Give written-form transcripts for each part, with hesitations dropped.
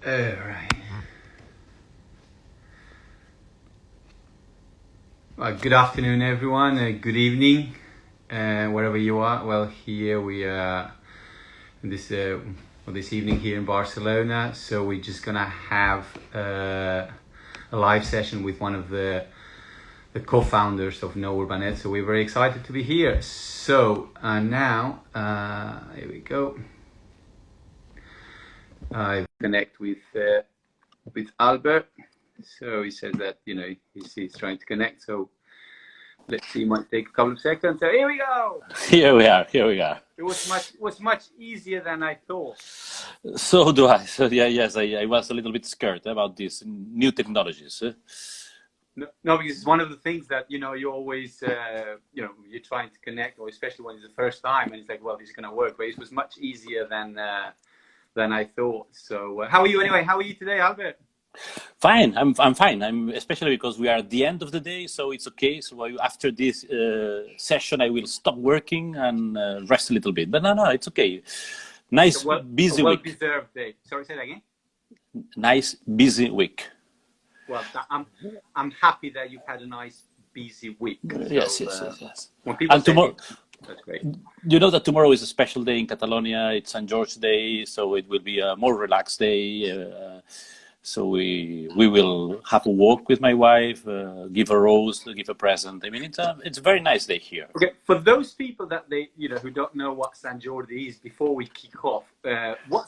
Right. Good afternoon, everyone. Good evening, wherever you are. Well, here we are this evening here in Barcelona. So we're just gonna have a live session with one of the co-founders of No Urbanet. So we're very excited to be here. So now, here we go. I connect with Albert. So he says that he's trying to connect. So let's see. It might take a couple of seconds. So here we go. Here we are. Here we are. It was much easier than I thought. So do I. So yes, I was a little bit scared about these new technologies. No, because it's one of the things that you always you're trying to connect, or especially when it's the first time, and it's like, well, this is gonna work. But it was much easier than I thought. So how are you anyway? How are you today, Albert? Fine, I'm fine. I'm especially because we are at the end of the day, so it's okay. So after this session, I will stop working and rest a little bit. But no, it's okay. Nice, busy week. Well-deserved day. Sorry, say that again. Nice, busy week. Well, I'm happy that you've had a nice, busy week. Yes. When people tomorrow, that's great. You know that tomorrow is a special day in Catalonia. It's St. George Day, so it will be a more relaxed day. So we will have a walk with my wife, give a rose, give a present. I mean, it's a very nice day here. Okay, for those people that who don't know what Sant Jordi is, before we kick off, what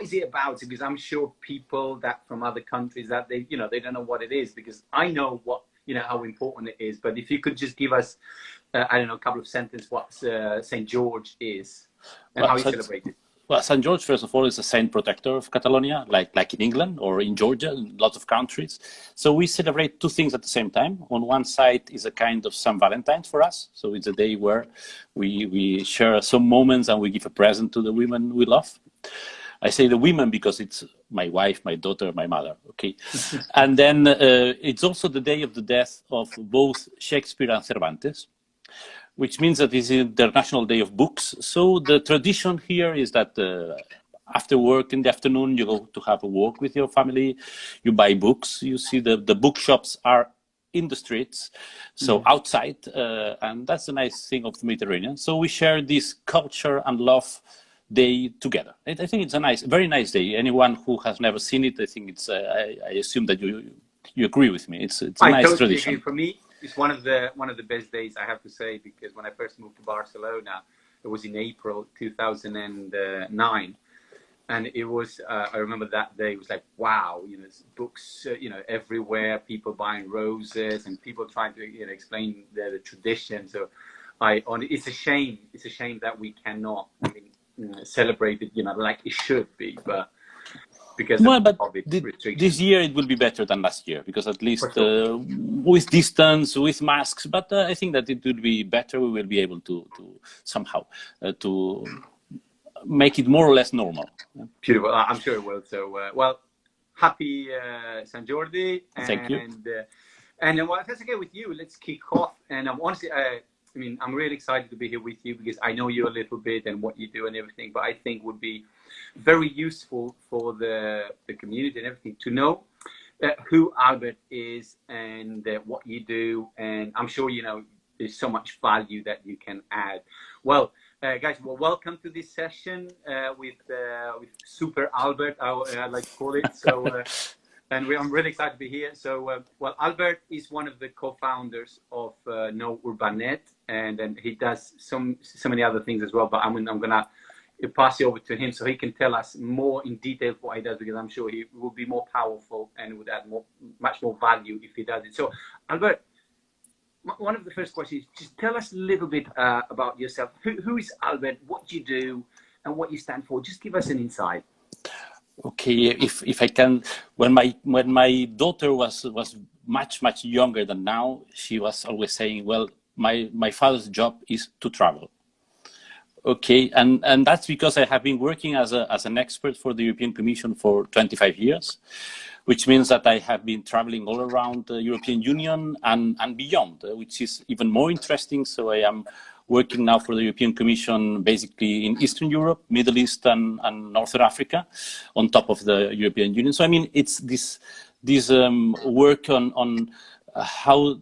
is it about? Because I'm sure people that from other countries that they don't know what it is. Because I know how important it is. But if you could just give us, a couple of sentences what St. George is and how you celebrate it. Well, St. George, first of all, is a saint protector of Catalonia, like in England or in Georgia, in lots of countries. So we celebrate two things at the same time. On one side is a kind of St. Valentine's for us. So it's a day where we share some moments and we give a present to the women we love. I say the women because it's my wife, my daughter, my mother, okay? And then it's also the day of the death of both Shakespeare and Cervantes, which means that it's International Day of Books. So the tradition here is that after work in the afternoon, you go to have a walk with your family, you buy books, you see the bookshops are in the streets, so outside, and that's a nice thing of the Mediterranean. So we share this culture and love day together. I think it's a very nice day. Anyone who has never seen it, I think it's, I assume that you agree with me. It's a nice tradition. Agree. For me, it's one of the best days, I have to say, because when I first moved to Barcelona, it was in April 2009, and it was I remember that day. It was like, wow, books, everywhere, people buying roses and people trying to explain the tradition. So it's a shame that we cannot celebrate it like it should be, but because this year it will be better than last year, because at least with distance, with masks, but I think that it will be better. We will be able to somehow to make it more or less normal. Beautiful. I'm sure it will. So happy Sant Jordi. Thank you. And if that's okay with you, let's kick off. And honestly, I'm really excited to be here with you because I know you a little bit and what you do and everything, but I think would be very useful for the community and everything to know who Albert is and what you do. And I'm sure, there's so much value that you can add. Well, guys, welcome to this session with Super Albert, I like to call it. So, and I'm really excited to be here. So, Albert is one of the co-founders of No Urbanet, and then he does so many other things as well. But I'm gonna pass it over to him so he can tell us more in detail what he does, because I'm sure he will be more powerful and would add much more value if he does it. So, Albert, one of the first questions is just tell us a little bit about yourself. Who is Albert? What do you do, and what you stand for? Just give us an insight. Okay, if I can, when my daughter was much younger than now, she was always saying, well, my father's job is to travel. Okay, and that's because I have been working as an expert for the European Commission for 25 years, which means that I have been traveling all around the European Union and beyond, which is even more interesting. So I am working now for the European Commission, basically in Eastern Europe, Middle East, and Northern Africa, on top of the European Union. So I mean, it's this work on how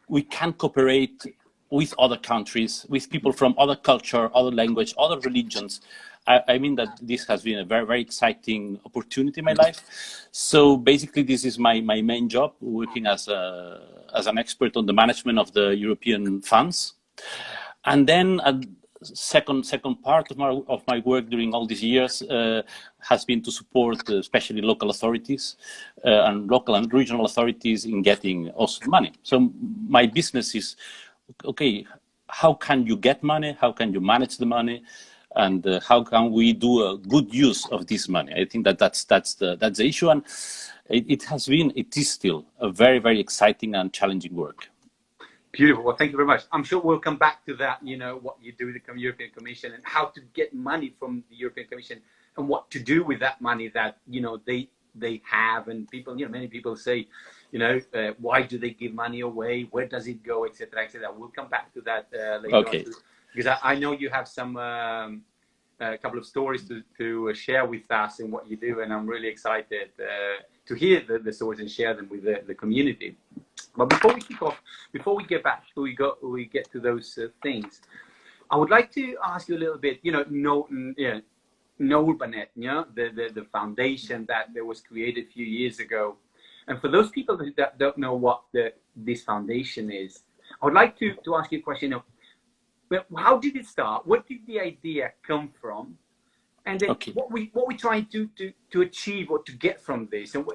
we can cooperate with other countries, with people from other culture, other language, other religions. I mean that this has been a very, very exciting opportunity in my life. So basically, this is my main job, working as an expert on the management of the European funds. And then a second part of my work during all these years has been to support especially local authorities and local and regional authorities in getting also money. So my business is, okay, how can you get money? How can you manage the money? And how can we do a good use of this money? I think that's the issue, and it is still a very, very exciting and challenging work. Beautiful. Well, thank you very much. I'm sure we'll come back to that, you know, what you do with the European Commission and how to get money from the European Commission and what to do with that money that, you know, they have. And people, you know, many people say, you know, why do they give money away? Where does it go, etc., etc. We'll come back to that later on. Because I know you have some a couple of stories to share with us and what you do. And I'm really excited to hear the stories and share them with the community. But before we kick off, before we get back, we get to those things, I would like to ask you a little bit, you know, Urbanet, you know, the foundation that was created a few years ago. And for those people that don't know what this foundation is, I would like to ask you a question of, well, how did it start? Where did the idea come from? And then what we trying to achieve or to get from this? And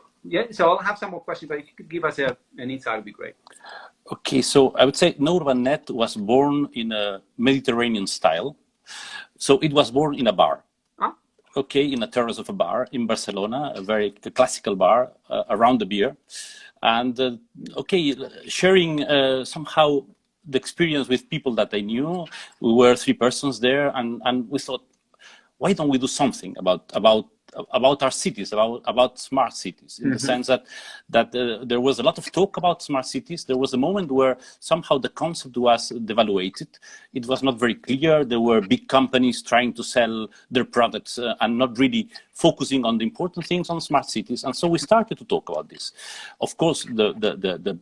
so I'll have some more questions, but if you could give us an insight, it would be great. Okay, so I would say Urbanet was born in a Mediterranean style. So it was born in a bar. Huh? Okay, in a terrace of a bar in Barcelona, a very classical bar around the beer. And sharing somehow the experience with people that I knew. We were 3 persons there, and we thought, why don't we do something about our cities, about smart cities, in the sense that there was a lot of talk about smart cities. There was a moment where somehow the concept was devaluated. It was not very clear. There were big companies trying to sell their products and not really focusing on the important things on smart cities. And so we started to talk about this. Of course, the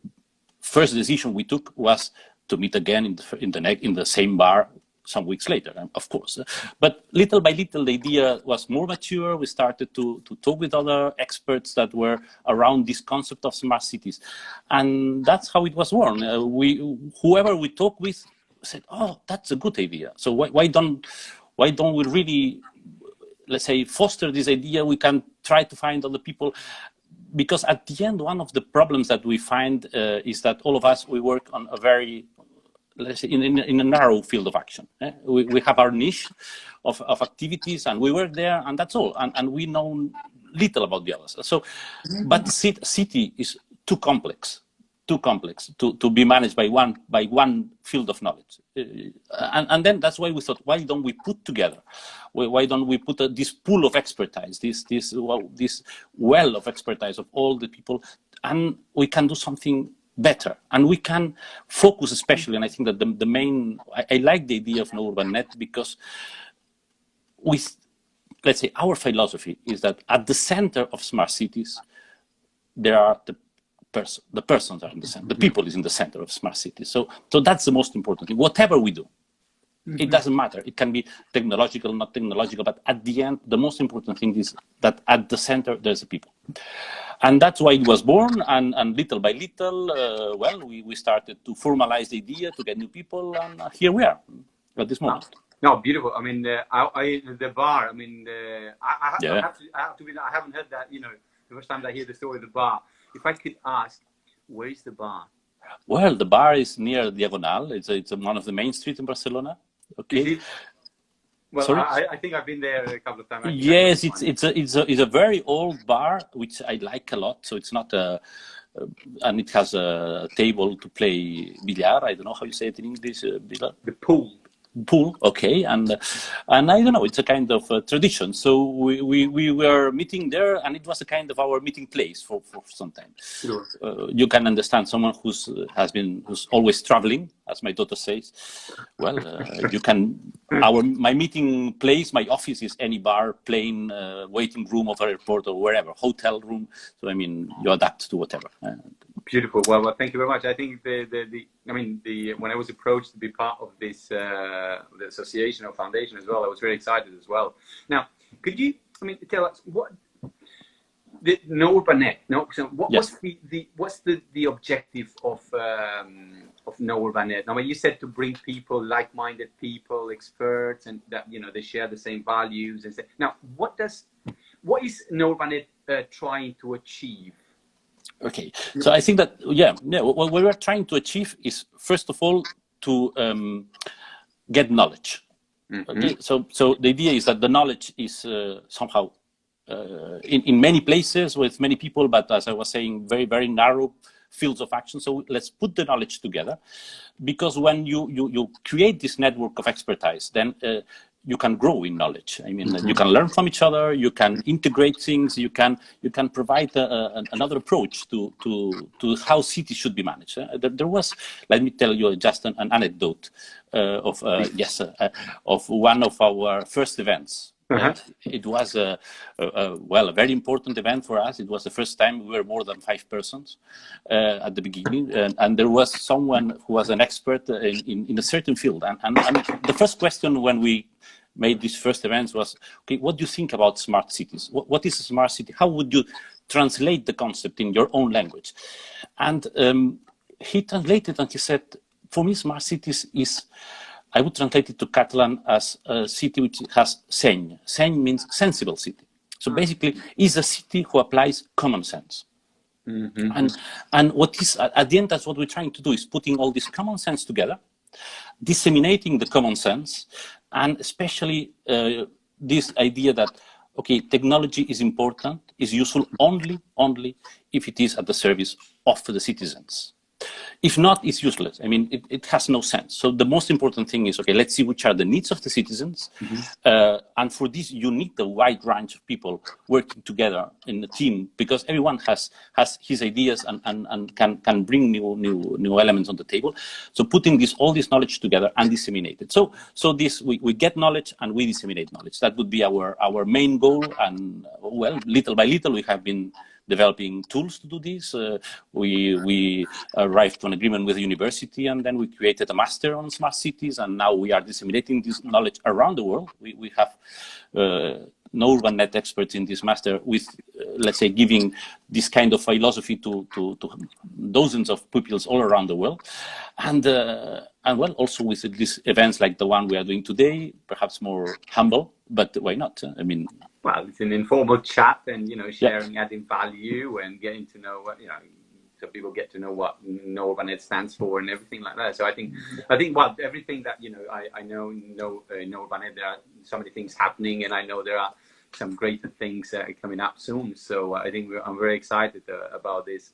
first decision we took was to meet again in the same bar some weeks later, of course. But little by little, the idea was more mature. We started to talk with other experts that were around this concept of smart cities. And that's how it was born. Whoever we talked with said, oh, that's a good idea. So why don't we really, let's say, foster this idea? We can try to find other people. Because at the end, one of the problems that we find is that all of us, we work on a very, let's say, in a narrow field of action. We have our niche of activities, and we work there, and that's all. And we know little about the others. So, but city is too complex to be managed by one field of knowledge. And then that's why we thought, why don't we put together? Why don't we put this pool of expertise, this well of expertise of all the people, and we can do something better, and we can focus especially. And I think that the main, I like the idea of Urbanet because let's say our philosophy is that at the center of smart cities, there are the persons are in the center, the people is in the center of smart cities. So that's the most important thing. Whatever we do, it doesn't matter. It can be technological, not technological, but at the end, the most important thing is that at the center, there's the people. And that's why it was born, and little by little, we started to formalize the idea, to get new people, and here we are at this moment. No, beautiful. I mean, the bar, I mean, I have to be, I haven't heard that, you know, the first time I hear the story of the bar. If I could ask, where is the bar? Well, the bar is near Diagonal. It's one of the main streets in Barcelona. Okay. Well, sorry? I think I've been there a couple of times. Yes, it's a very old bar, which I like a lot. So it's not and it has a table to play billiard. I don't know how you say it in English. The pool. pool, okay, and I don't know, it's a kind of tradition. So we were meeting there, and it was a kind of our meeting place for some time. Sure. You can understand someone who's always traveling, as my daughter says. Well, you can. My meeting place, my office is any bar, plane, waiting room of an airport or wherever, hotel room. So I mean, you adapt to whatever. Beautiful. Well, thank you very much. I think when I was approached to be part of this the association or foundation as well, I was very excited as well. Now, could you tell us what the No Urbanet? No, so Yes. what's the objective of No Urbanet? Now, when you said to bring people, like-minded people, experts, and that they share the same values. And now, what is No Urbanet trying to achieve? Okay, so I think that what we are trying to achieve is, first of all, to get knowledge. Okay, so the idea is that the knowledge is somehow in many places with many people, but as I was saying, very, very narrow fields of action. So let's put the knowledge together, because when you create this network of expertise, then you can grow in knowledge. I mean, you can learn from each other, you can integrate things, you can provide another approach to how cities should be managed. There was, let me tell you just an anecdote of one of our first events. It was a very important event for us. It was the first time we were more than 5 persons at the beginning, and there was someone who was an expert in a certain field. And the first question when we made these first events was, okay, what do you think about smart cities? What is a smart city? How would you translate the concept in your own language? And he translated and he said, for me, smart cities is, I would translate it to Catalan as a city which has seny. Seny means sensible city. So basically, is a city who applies common sense. And what is at the end, that's what we're trying to do, is putting all this common sense together, disseminating the common sense, and especially this idea that, okay, technology is important, is useful only if it is at the service of the citizens. If not, it's useless. I mean, it has no sense. So the most important thing is, okay, let's see which are the needs of the citizens. And for this, you need a wide range of people working together in a team, because everyone has his ideas and can bring new elements on the table. So putting all this knowledge together and disseminate it. So this, we get knowledge and we disseminate knowledge. That would be our main goal. And well, little by little, we have been developing tools to do this. We arrived to an agreement with the university, and then we created a master on smart cities, and now we are disseminating this knowledge around the world. We have No Urbanet experts in this master with, let's say, giving this kind of philosophy to dozens of pupils all around the world. And well, also with these events like the one we are doing today, perhaps more humble, but why not? I mean, well, it's an informal chat, and sharing, adding value, and getting to know what so people get to know what No Urbanet stands for and everything like that. So I think well, everything that I know No Urbanet, there are so many things happening, and I know there are some greater things coming up soon. So I think I'm very excited about this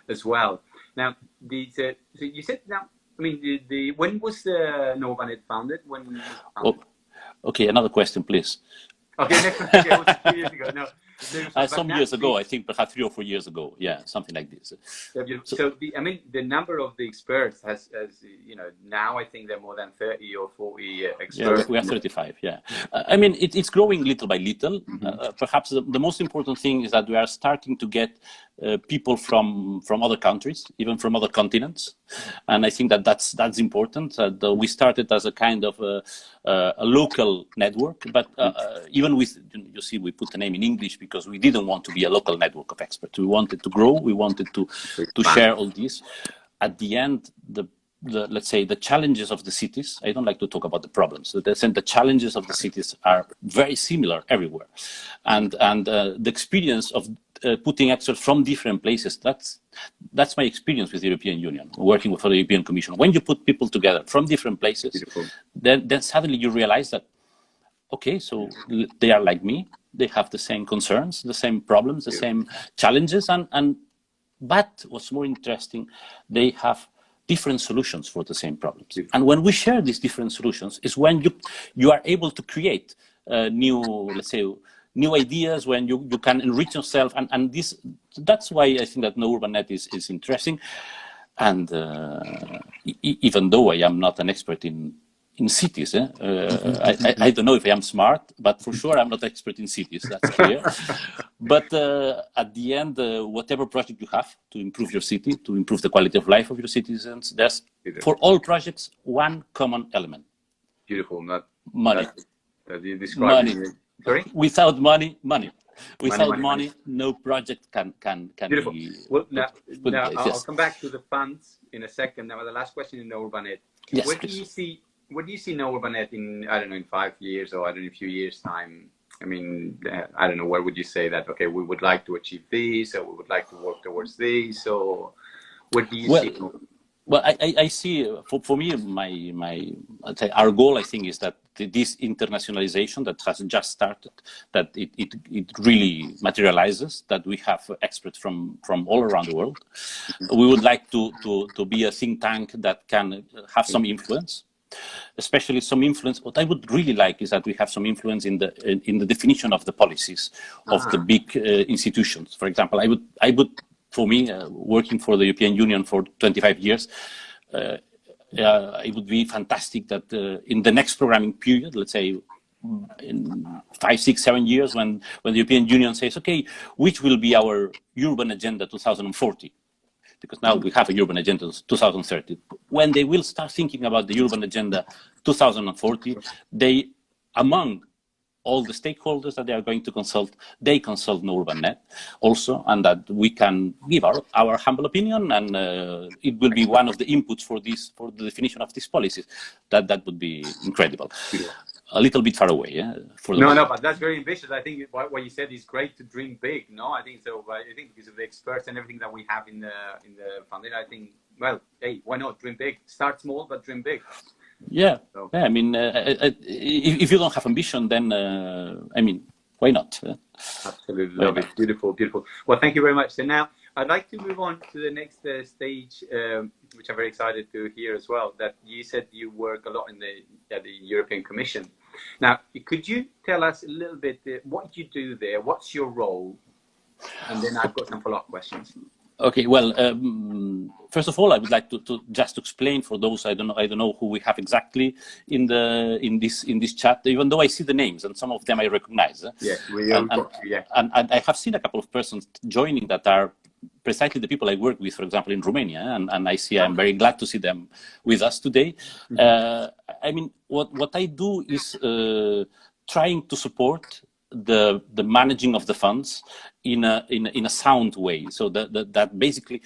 as well. Now, so you said now. I mean, when was the No Urbanet founded? When? Okay, another question, please. Okay, next question. It was 2 years ago. No, some years ago, I think perhaps 3 or 4 years ago. Yeah, something like this. So the number of the experts has now I think there are more than 30 or 40 experts. Yeah, we are 35. Yeah, I mean it's growing little by little. Perhaps the most important thing is that we are starting to get people from other countries, even from other continents, and I think that's important. We started as a kind of a local network, but even with, you see, we put the name in English because we didn't want to be a local network of experts. We wanted to grow. We wanted to share all this. At the end, let's say the challenges of the cities, I don't like to talk about the problems. The challenges of the cities are very similar everywhere, and the experience of putting experts from different places, that's my experience with the European Union, working for the European Commission. When you put people together from different places, then suddenly you realize that, okay, so they are like me, they have the same concerns, the same problems, the same challenges, but what's more interesting, they have different solutions for the same problems. And when we share these different solutions is when you are able to create new, let's say, new ideas, when you can enrich yourself. And that's why I think that No Urban Net is interesting. And even though I am not an expert in cities, I don't know if I am smart, but for sure I'm not expert in cities, that's clear. But at the end, whatever project you have to improve your city, to improve the quality of life of your citizens, there's, for all projects, one common element. Beautiful. Money. That you described. Money. Sorry? Without money. Without money, no project can Beautiful. be. Well, now I'll yes. come back to the funds in a second. Now, the last question in No Urban Net. Yes, where do you see No Urban Net in, I don't know, in 5 years or I don't know, a few years time? I mean, I don't know, where would you say that, okay, we would like to achieve this, or we would like to work towards this, or what do you see? Well, I see, for me, our goal, I think, is that this internationalization that has just started, that it really materializes, that we have experts from all around the world. We would like to be a think tank that can have some influence, especially some influence. What I would really like is that we have some influence in the definition of the policies of the big institutions. For example, I would for me, working for the European Union for 25 years, it would be fantastic that in the next programming period, let's say in 5, 6, 7 years, when the European Union says, okay, which will be our urban agenda 2040? Because now we have a urban agenda 2030. When they will start thinking about the urban agenda 2040, they, among all the stakeholders that they are going to consult, they consult No Urban Net also, and that we can give our humble opinion, and it will be one of the inputs for the definition of these policies. That would be incredible. Yeah. A little bit far away, yeah. No, but that's very ambitious. I think what you said is great to dream big. No, I think so. I think because of the experts and everything that we have in the foundation, I think, well, hey, why not dream big? Start small, but dream big. Yeah, so. Yeah. I mean, if you don't have ambition, then I mean, why not? Absolutely, love it. Beautiful, beautiful. Well, thank you very much. So now I'd like to move on to the next stage, which I'm very excited to hear as well. That you said you work a lot in the European Commission. Now, could you tell us a little bit what you do there? What's your role? And then I've got some follow-up questions. Okay, well, first of all, I would like to just explain for those I don't know who we have exactly in this chat. Even though I see the names and some of them I recognize. Yeah, and I have seen a couple of persons joining that are precisely the people I work with, for example, in Romania, and I see I'm very glad to see them with us today. I mean, what I do is trying to support the managing of the funds in a sound way, so that basically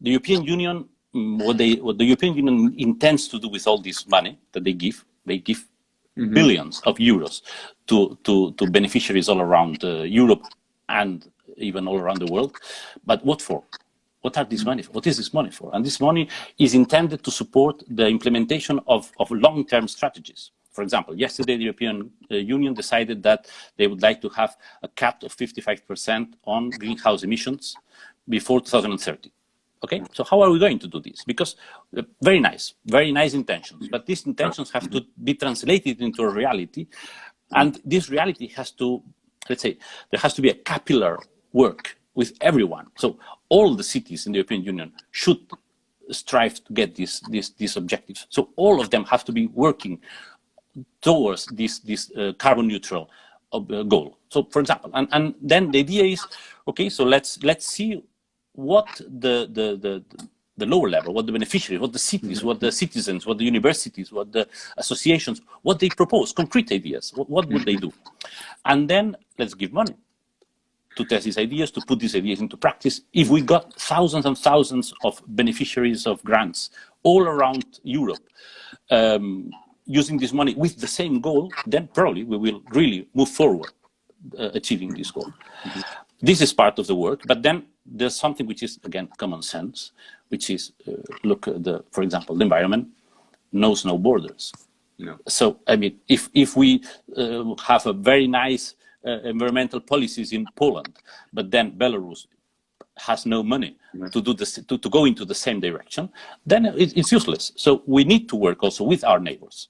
the European Union, what the European Union intends to do with all this money that they give billions of euros to beneficiaries all around Europe and even all around the world. But what for? What are this money for? What is this money for? And this money is intended to support the implementation of long-term strategies. For example, yesterday the European Union decided that they would like to have a cap of 55% on greenhouse emissions before 2030. Okay, so how are we going to do this? Because very nice intentions, but these intentions have to be translated into a reality, and this reality has to, let's say, there has to be a capillary work with everyone. So all the cities in the European Union should strive to get these objectives. So all of them have to be working towards this carbon neutral goal. So, for example, and then the idea is, okay, so let's see what the lower level, what the beneficiaries, what the cities, what the citizens, what the universities, what the associations, what they propose, concrete ideas, what would they do? And then let's give money to test these ideas, to put these ideas into practice. If we got thousands and thousands of beneficiaries of grants all around Europe, using this money with the same goal, then probably we will really move forward achieving this goal. This is part of the work, but then there's something which is, again, common sense, which is, look, for example, the environment knows no borders. No. So, I mean, if we have a very nice environmental policies in Poland, but then Belarus has no money to do this, to go into the same direction, then it's useless. So we need to work also with our neighbors,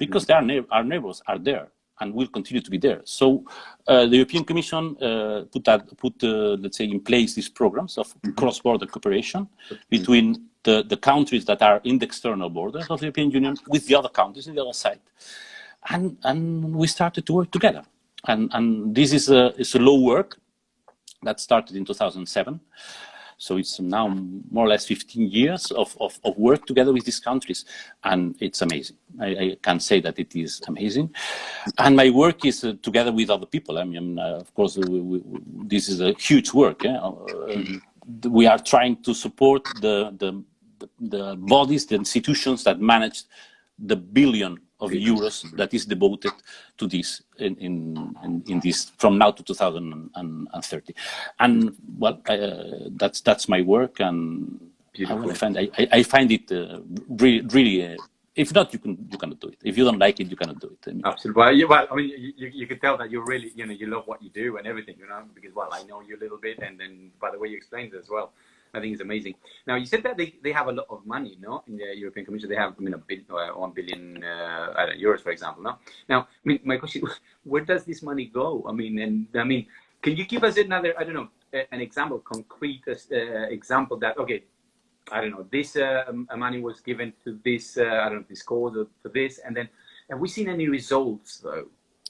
because our neighbors are there and will continue to be there. So the European Commission put let's say, in place these programs of cross-border cooperation between the countries that are in the external borders of the European Union with the other countries on the other side. And we started to work together. And this is a slow work that started in 2007. So it's now more or less 15 years of work together with these countries. And it's amazing. I can say that it is amazing. And my work is together with other people. I mean, of course, this is a huge work. We are trying to support the bodies, the institutions that manage the billion of euros that is devoted to this in this from now to 2030. And well, that's my work, and I find it really. If not, you cannot do it. If you don't like it, you cannot do it. Absolutely. Well, I mean, you can tell that you're really, you love what you do and everything, because, well, I know you a little bit, and then by the way you explained it as well, I think it's amazing. Now, you said that they have a lot of money, no? In the European Commission, they have, I mean, 1 billion euros, for example, no? Now, I mean, my question, where does this money go? I mean, can you give us another, I don't know, an example, concrete example that, okay, I don't know, this money was given to this, I don't know, this cause or to this, and then have we seen any results, though?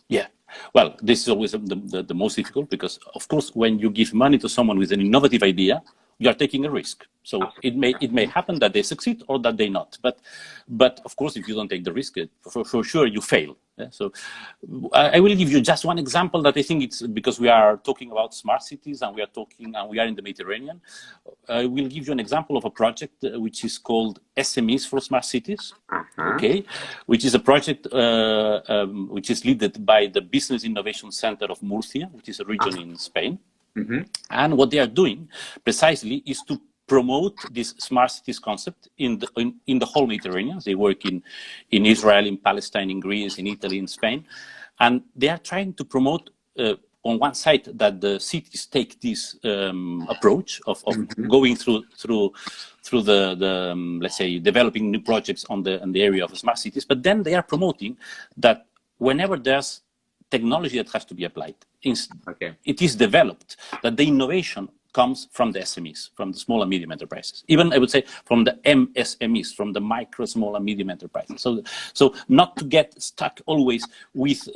Yeah, well, this is always the most difficult, because, of course, when you give money to someone with an innovative idea, you are taking a risk. So it may happen that they succeed or that they not. But of course, if you don't take the risk, for sure you fail. Yeah? So I will give you just one example that I think it's because we are talking about smart cities and we are in the Mediterranean. I will give you an example of a project which is called SMEs for Smart Cities. Okay, which is a project which is led by the Business Innovation Center of Murcia, which is a region in Spain. And what they are doing precisely is to promote this smart cities concept in the whole Mediterranean. They work in Israel, in Palestine, in Greece, in Italy, in Spain, and they are trying to promote on one side that the cities take this approach of going through the let's say, developing new projects on the area of smart cities, but then they are promoting that whenever there's technology that has to be applied, it is developed, that the innovation comes from the SMEs, from the small and medium enterprises. Even, I would say, from the MSMEs, from the micro, small and medium enterprises. So not to get stuck always with,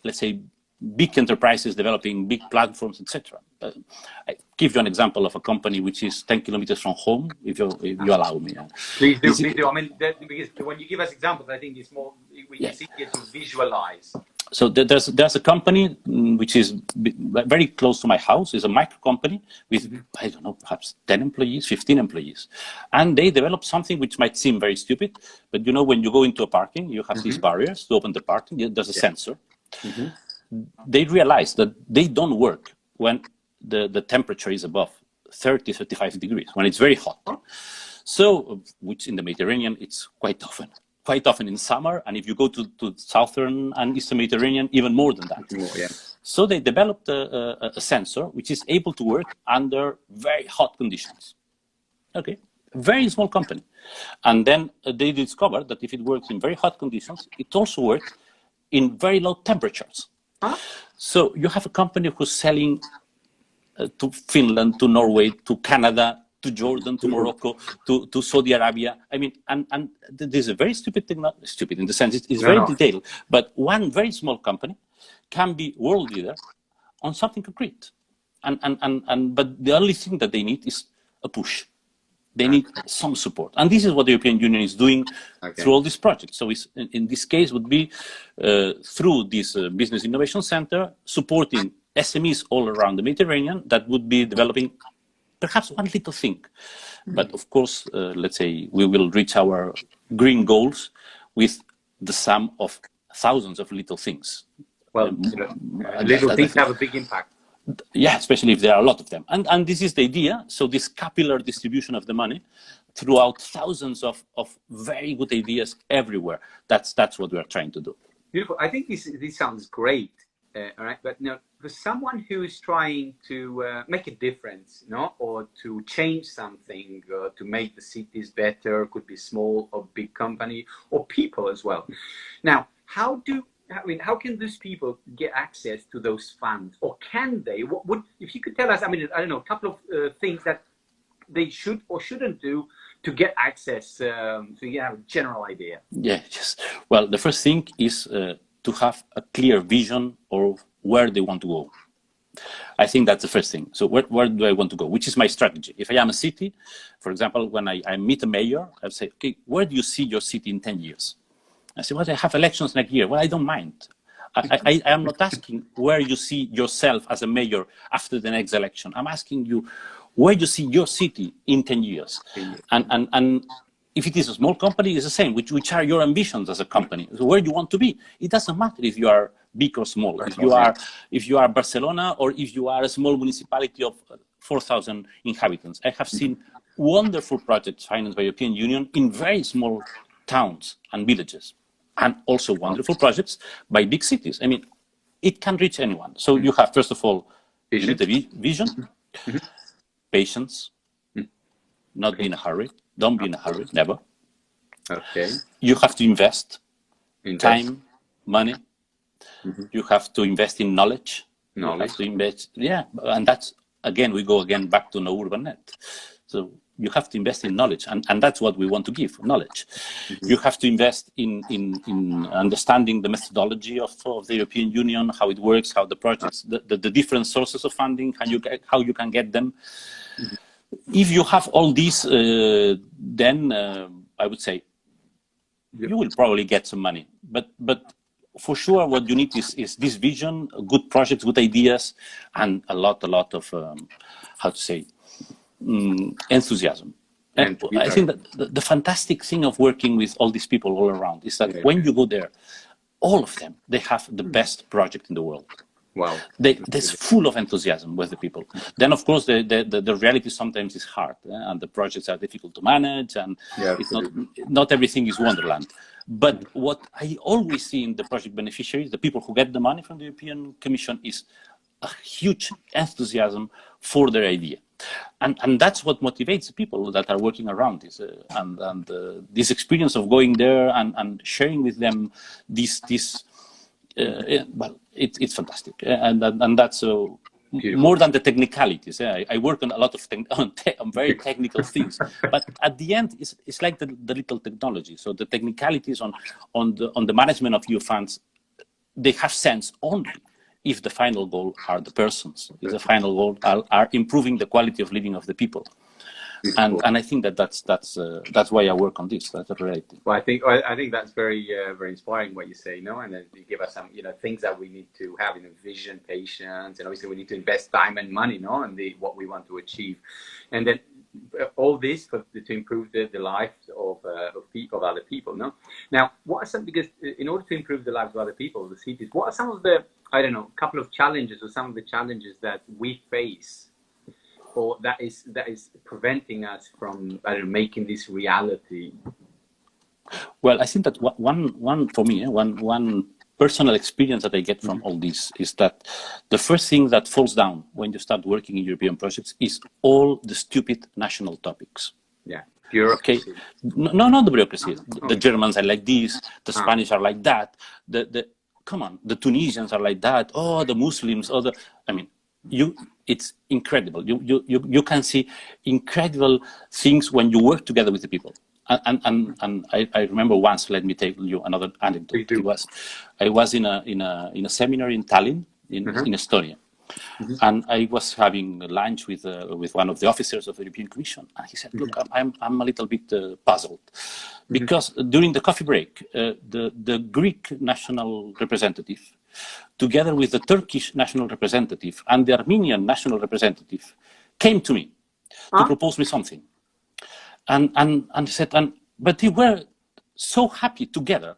let's say, big enterprises developing big platforms, etc. I give you an example of a company which is 10 kilometers from home, if you allow me. Please do. I mean, because when you give us examples, I think it's more, it's easier to visualize. So there's a company which is very close to my house. It's a micro company with, I don't know, perhaps 10 employees, 15 employees. And they developed something which might seem very stupid, but you know, when you go into a parking, you have these barriers to open the parking. There's a sensor. They realize that they don't work when the temperature is above 30, 35 degrees, when it's very hot. So, which in the Mediterranean, it's quite often in summer, and if you go to southern and eastern Mediterranean, even more than that. So they developed a sensor which is able to work under very hot conditions. Okay, very small company. And then they discovered that if it works in very hot conditions, it also works in very low temperatures. So you have a company who's selling to Finland, to Norway, to Canada, to Jordan, to Morocco, to Saudi Arabia. I mean, and there's a very stupid in the sense it's very detailed, but one very small company can be world leader on something concrete. But the only thing that they need is a push. They need some support. And this is what the European Union is doing through all these projects. So in this case would be through this Business Innovation Center, supporting SMEs all around the Mediterranean that would be developing perhaps one little thing. But of course, let's say we will reach our green goals with the sum of thousands of little things. Well, little things have a big impact. Yeah, especially if there are a lot of them. And this is the idea. So this capillary distribution of the money throughout thousands of very good ideas everywhere. That's what we are trying to do. Beautiful. I think this sounds great. All right, but no, for someone who is trying to make a difference, no, or to change something, to make the cities better, could be small or big company, or people as well. Now, how can these people get access to those funds, or can they? What would, if you could tell us? I mean, I don't know, a couple of things that they should or shouldn't do to get access, so you have a general idea. Yeah, yes. Well, the first thing is to have a clear vision of where they want to go. I think that's the first thing. So where do I want to go? Which is my strategy. If I am a city, for example, when I meet a mayor, I say, okay, where do you see your city in 10 years? I say, well, I have elections next year. Well, I don't mind. I am not asking where you see yourself as a mayor after the next election. I'm asking you where you see your city in 10 years. And if it is a small company, it's the same, which are your ambitions as a company. So where you want to be. It doesn't matter if you are big or small. If you are Barcelona or if you are a small municipality of 4,000 inhabitants. I have seen wonderful projects financed by the European Union in very small towns and villages, and also wonderful projects by big cities. I mean, it can reach anyone. So you have, first of all, you need a vision, patience, not be in a hurry. Don't be in a hurry, never. Okay. You have to invest time, money. You have to invest in knowledge. You have to invest, and that's, again, we go back to no urban net. So you have to invest in knowledge, and that's what we want to give, knowledge. You have to invest in understanding the methodology of the European Union, how it works, how the projects, the different sources of funding, how you can get them. If you have all these, then I would say you will probably get some money. But for sure, what you need is this vision, good projects, good ideas, and a lot of how to say, enthusiasm. And I think that the fantastic thing of working with all these people all around is that when you go there, all of them, they have the best project in the world. Wow. There's full of enthusiasm with the people. Then, of course, the reality sometimes is hard, and the projects are difficult to manage, and it's not everything is Wonderland. But what I always see in the project beneficiaries, the people who get the money from the European Commission, is a huge enthusiasm for their idea. And that's what motivates the people that are working around this, and this experience of going there and sharing with them this well, it's fantastic, and that's more than the technicalities. I work on a lot of on very technical things, but at the end, it's like the little technology. So the technicalities on the management of your funds, they have sense only if the final goal are the persons, if the final goal are improving the quality of living of the people. And I think that's why I work on this. That's the reality. Well, I think that's very inspiring what you say, no? And then you give us some things that we need to have, vision, patience, and obviously we need to invest time and money, no, and what we want to achieve, and then all this to improve the lives of other people, no? Now, what are some, because in order to improve the lives of other people, the cities, what are some of the, I don't know, couple of challenges or some of the challenges that we face, or that is preventing us from, I don't know, making this reality? Well, I think that one for me, one personal experience that I get from all this is that the first thing that falls down when you start working in European projects is all the stupid national topics. Yeah, bureaucracy. Okay, no, not the bureaucracy. The Germans are like this. The Spanish are like that. Come on, the Tunisians are like that. Oh, the Muslims. It's incredible. You can see incredible things when you work together with the people. And I remember once. Let me tell you another anecdote. I was in a seminar in Tallinn, in Estonia, and I was having lunch with one of the officers of the European Commission, and he said, "Look, I'm a little bit puzzled, because during the coffee break, the Greek national representative, together with the Turkish national representative and the Armenian national representative, came to me to propose me something." And he said, but they were so happy together.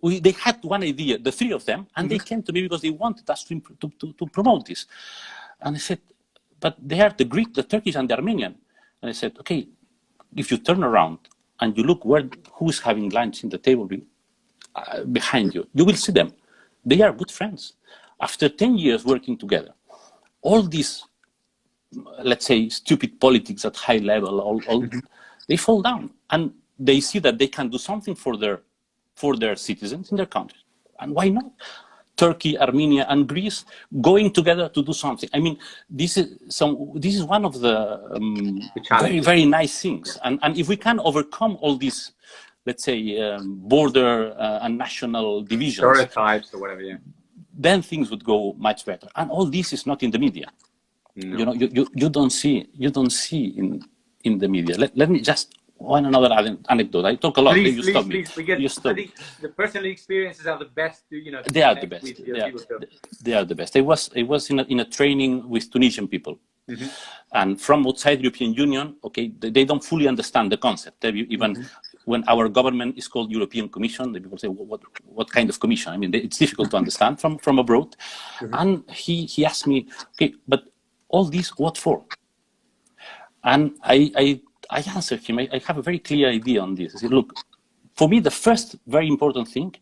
They had one idea, the three of them, and they came to me because they wanted us to promote this. And I said, but they are the Greek, the Turkish, and the Armenian. And I said, okay, if you turn around and you look who's having lunch in the table behind you, you will see them. They are good friends. After 10 years working together, all these, let's say, stupid politics at high level, they fall down, and they see that they can do something for their citizens in their country. And why not? Turkey, Armenia, and Greece going together to do something. I mean, this is one of the very, very nice things. And if we can overcome all these, let's say, border and national divisions, stereotypes or whatever, yeah, then things would go much better. And all this is not in the media. No. You know, you don't see in the media. Let me just one another anecdote. I talk a lot. Please, you please, stop please, me. because You stop I think the personal experiences are the best. You know, they are the best. They are the best. I was in a training with Tunisian people, and from outside the European Union. Okay, they don't fully understand the concept. Even when our government is called European Commission, the people say, what kind of commission? I mean, it's difficult to understand from abroad. And he asked me, okay, but all this, what for? And I answered him, I have a very clear idea on this. I said, look, for me, the first very important thing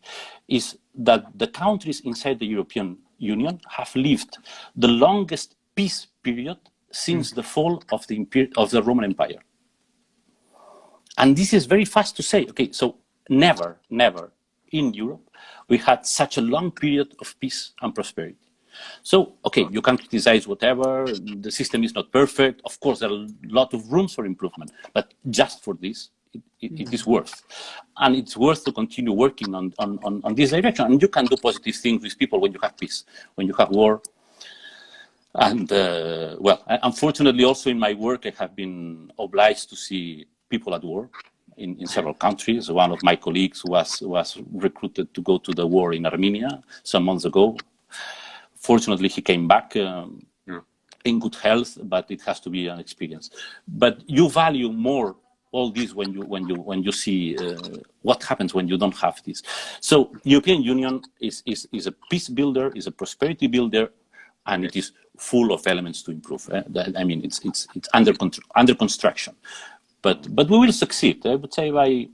is that the countries inside the European Union have lived the longest peace period since the fall of the Roman Empire. And this is very fast to say. Okay, so never in Europe we had such a long period of peace and prosperity. So, okay, you can criticize whatever, the system is not perfect. Of course, there are a lot of rooms for improvement, but just for this, it is worth. And it's worth to continue working on this direction. And you can do positive things with people when you have peace, when you have war. And, well, unfortunately, also in my work, I have been obliged to see people at war in several countries. One of my colleagues was recruited to go to the war in Armenia some months ago. Fortunately, he came back in good health, but it has to be an experience. But you value more all this when you see what happens when you don't have this. So European Union is a peace builder, is a prosperity builder, and it is full of elements to improve. I mean, it's under construction, but we will succeed. I would say by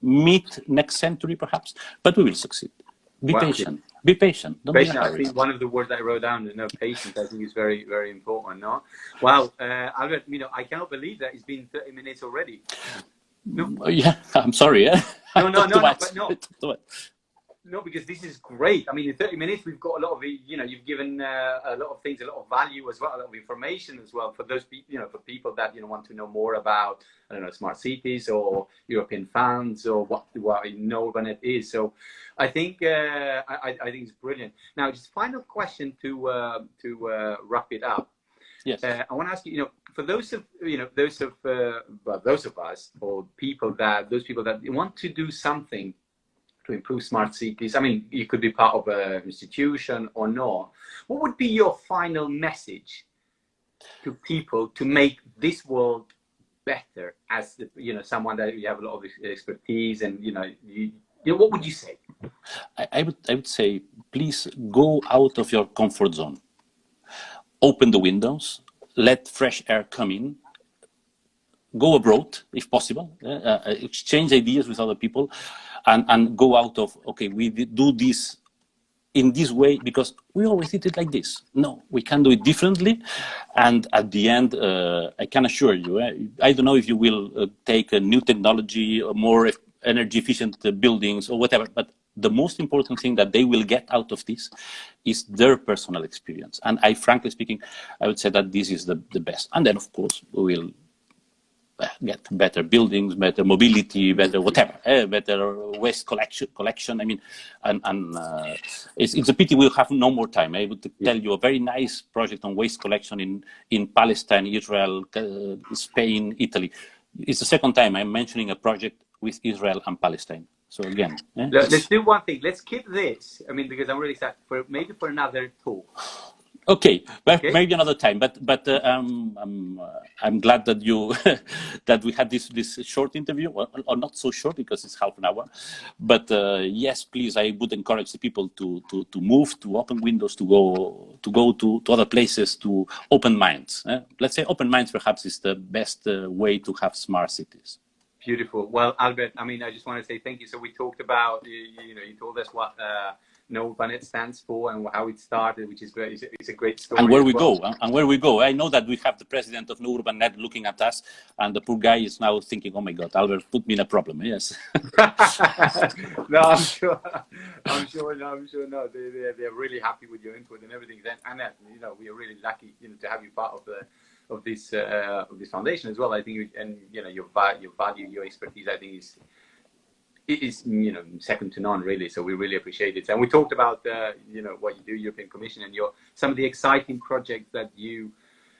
mid next century, perhaps, but we will succeed. Be patient. Be patient. Don't be in a hurry. I think one of the words I wrote down, patience, I think is very, very important. No, wow, Albert, I cannot believe that it's been 30 minutes already. No. Yeah, I'm sorry. No, because this is great. I mean, in 30 minutes, we've got a lot of, you've given a lot of things, a lot of value as well, a lot of information as well for those people, for people that, want to know more about, I don't know, smart cities or European funds or what Norbanet is. So I think, I think it's brilliant. Now, just final question to wrap it up. Yes. I want to ask you, for those of us or those people that want to do something to improve smart cities. I mean, you could be part of an institution or not. What would be your final message to people to make this world better? As someone that you have a lot of expertise, and what would you say? I would say, please go out of your comfort zone. Open the windows. Let fresh air come in. Go abroad, if possible. Exchange ideas with other people. And go out of, okay, we do this in this way because we always did it like this. No, we can do it differently. And at the end, I can assure you, I don't know if you will take a new technology or more energy efficient buildings or whatever, but the most important thing that they will get out of this is their personal experience. And frankly speaking, I would say that this is the best. And then, of course, we will get better buildings, better mobility, better whatever, better waste collection. I mean, and it's a pity we'll have no more time. I would tell you a very nice project on waste collection in Palestine, Israel, Spain, Italy. It's the second time I'm mentioning a project with Israel and Palestine. So again, let's do one thing. Let's keep this. I mean, because I'm really excited maybe for another talk. Okay, maybe another time. But I'm glad that you that we had this short interview, or not so short because it's half an hour. But yes, please, I would encourage the people to move, to open windows, to go to other places, to open minds. Let's say open minds perhaps is the best way to have smart cities. Beautiful. Well, Albert, I mean, I just want to say thank you. So we talked about, you told us what No Urbanet stands for and how it started, which is great. It's a great story. And where we well. go, and where we go. I know that we have the president of No Urban Net looking at us, and the poor guy is now thinking, "Oh my God, Albert put me in a problem." Yes. No, I'm sure. No, they're really happy with your input and everything. And you know, we are really lucky, you know, to have you part of this foundation as well. I think, and you know, your value, your expertise, I think is you know, second to none, really. So we really appreciate it. And we talked about you know, what you do, European Commission, and some of the exciting projects that you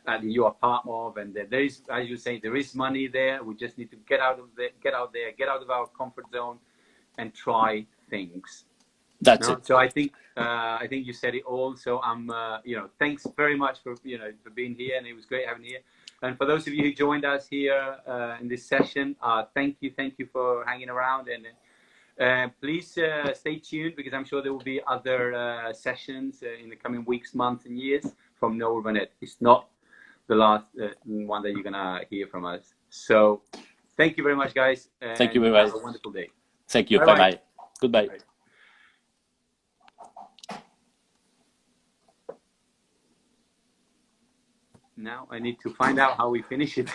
are part of. And there is, as you say, there is money there. We just need to get out of our comfort zone, and try things. That's it. So I think you said it all. So I'm you know, thanks very much for, you know, for being here, and it was great having you here. And for those of you who joined us here in this session, thank you for hanging around, and please stay tuned, because I'm sure there will be other sessions in the coming weeks, months, and years from No Urbanet. It's not the last one that you're gonna hear from us. So thank you very much, guys. Thank you very much. Have a wonderful day. Thank you. Bye bye. Goodbye. Bye. Now I need to find out how we finish it.